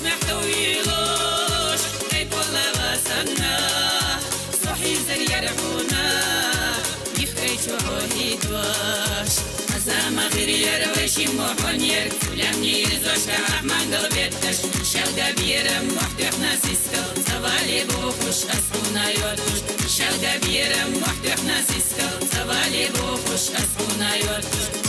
اسمح طويلوش اي والله واسنا صحي زي يرحونا يخرج وحوهي دواش أزام غير يرويشي محونير كلامني يرزوش كأحمان قلبيتش شلقا بيرم محتوحنا سيسكل سوالي بوخوش أسعونا يورتوش شلقا بيرم محتوحنا سيسكل سوالي بوخوش أسعونا يورتوش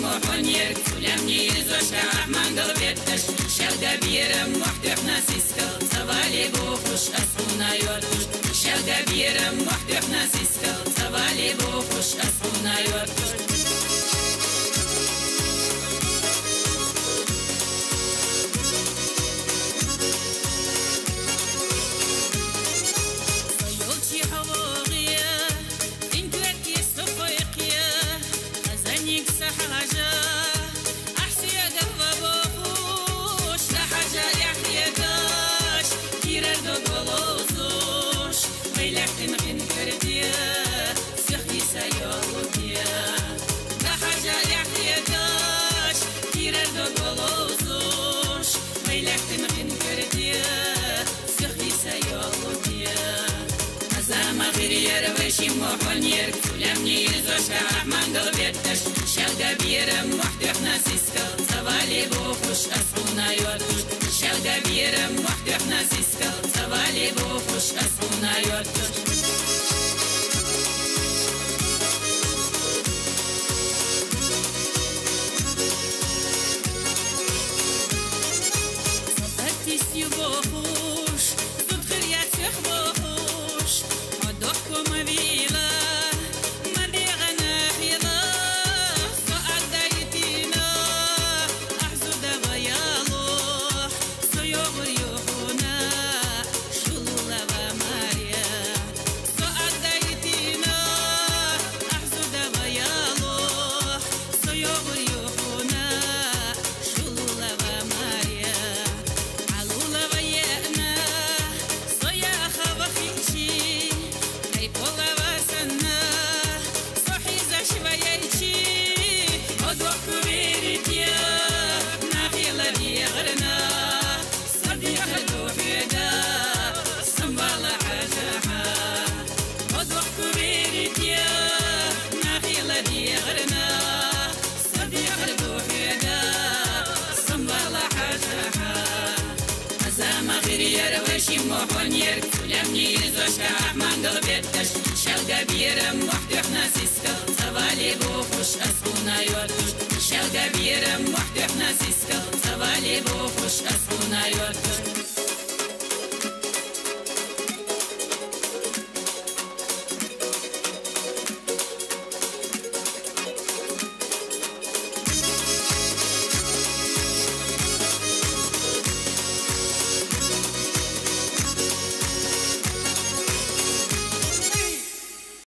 محونير كلامني يرزوش كأحمان قلبيتش شلقا بيرم محتوحنا سيسكل سوالي بوخوش أسعونا يورتوش شلقا بيرم محتوحنا سيسكل سوالي بوخوش أسعونا يورتوش محونير كلامني يرزوش كأحمان قلبيتش شلقا بيرم محتوحنا سيسكل سوالي بوخوش أسعونا يورتوش شلقا بيرم محتوحنا سيسكل سوالي بوخوش أسعونا يورتوش محونير كلامني يرزوش كأحمان قلبيتش شلقا بيرم محتوحنا سيسكل سوالي بوخوش أسعونا يورتوش شلقا بيرم محتوحنا سيسكل سوالي بوخوش أسعونا يورتوش